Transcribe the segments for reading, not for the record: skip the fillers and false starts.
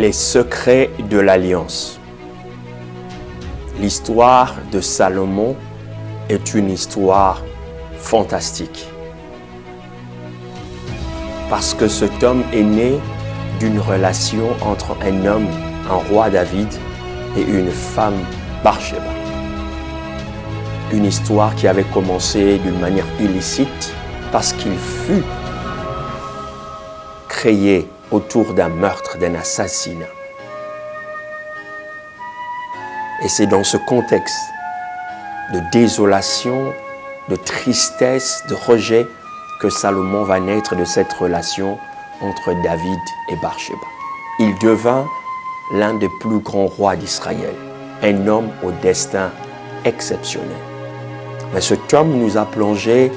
Les secrets de l'alliance. L'histoire de Salomon est une histoire fantastique. Parce que cet homme est né d'une relation entre un homme, un roi David, et une femme Bathsheba. Une histoire qui avait commencé d'une manière illicite parce qu'il fut créé autour d'un meurtre, d'un assassinat. Et c'est dans ce contexte de désolation, de tristesse, de rejet que Salomon va naître de cette relation entre David et Bathsheba. Il devint l'un des plus grands rois d'Israël, un homme au destin exceptionnel. Mais cet homme nous a plongé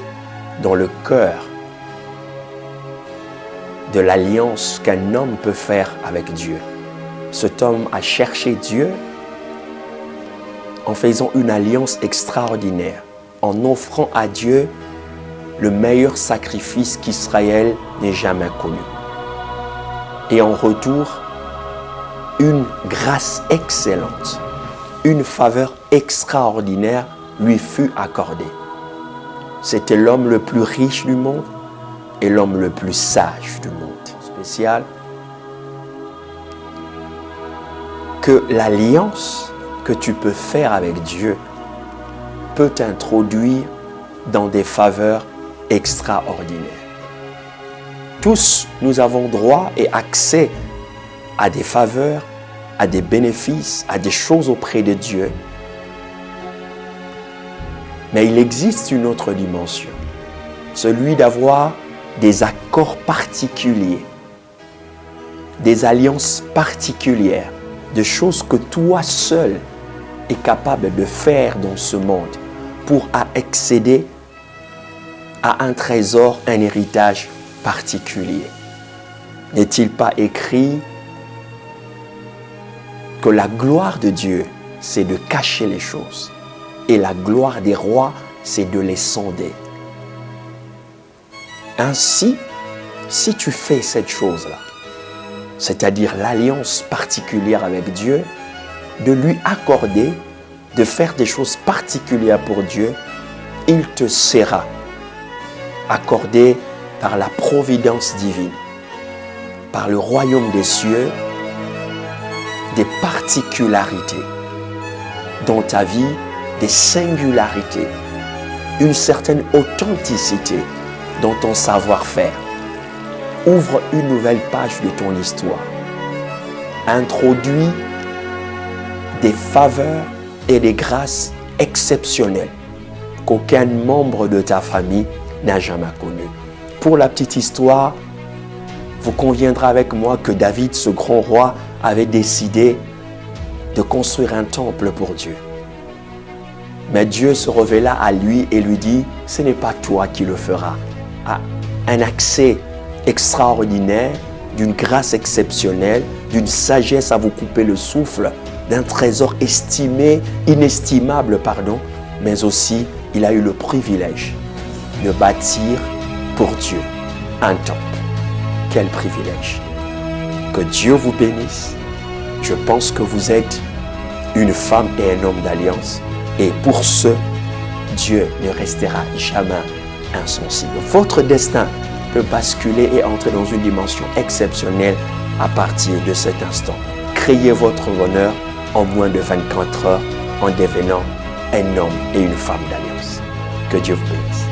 dans le cœur de l'alliance qu'un homme peut faire avec Dieu. Cet homme a cherché Dieu en faisant une alliance extraordinaire, en offrant à Dieu le meilleur sacrifice qu'Israël n'ait jamais connu. Et en retour, une grâce excellente, une faveur extraordinaire lui fut accordée. C'était l'homme le plus riche du monde et l'homme le plus sage du monde. Spécial que l'alliance que tu peux faire avec Dieu peut t'introduire dans des faveurs extraordinaires. Tous, nous avons droit et accès à des faveurs, à des bénéfices, à des choses auprès de Dieu. Mais il existe une autre dimension, celui d'avoir des accords particuliers, des alliances particulières, des choses que toi seul es capable de faire dans ce monde pour accéder à un trésor, un héritage particulier. N'est-il pas écrit que la gloire de Dieu, c'est de cacher les choses et la gloire des rois, c'est de les sonder. Ainsi, si tu fais cette chose-là, c'est-à-dire l'alliance particulière avec Dieu, de lui accorder, de faire des choses particulières pour Dieu, il te sera accordé par la providence divine, par le royaume des cieux, des particularités dans ta vie, des singularités, une certaine authenticité dans ton savoir-faire. Ouvre une nouvelle page de ton histoire. Introduis des faveurs et des grâces exceptionnelles qu'aucun membre de ta famille n'a jamais connues. Pour la petite histoire, vous conviendrez avec moi que David, ce grand roi, avait décidé de construire un temple pour Dieu. Mais Dieu se révéla à lui et lui dit, ce n'est pas toi qui le feras. Un accès extraordinaire, d'une grâce exceptionnelle, d'une sagesse à vous couper le souffle, d'un trésor inestimable, mais aussi il a eu le privilège de bâtir pour Dieu un temple. Quel privilège! Que Dieu vous bénisse. Je pense que vous êtes une femme et un homme d'alliance. Et pour ce, Dieu ne restera jamais insensible. Votre destin peut basculer et entrer dans une dimension exceptionnelle à partir de cet instant. Créez votre bonheur en moins de 24 heures en devenant un homme et une femme d'alliance. Que Dieu vous bénisse.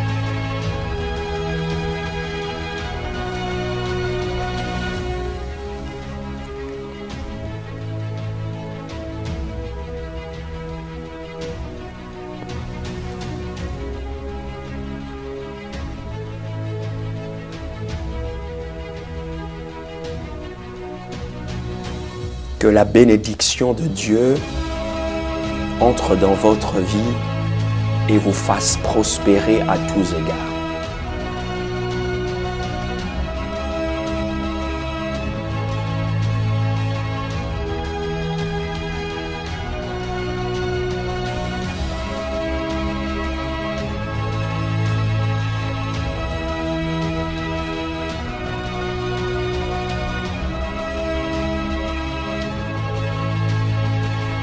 Que la bénédiction de Dieu entre dans votre vie et vous fasse prospérer à tous égards.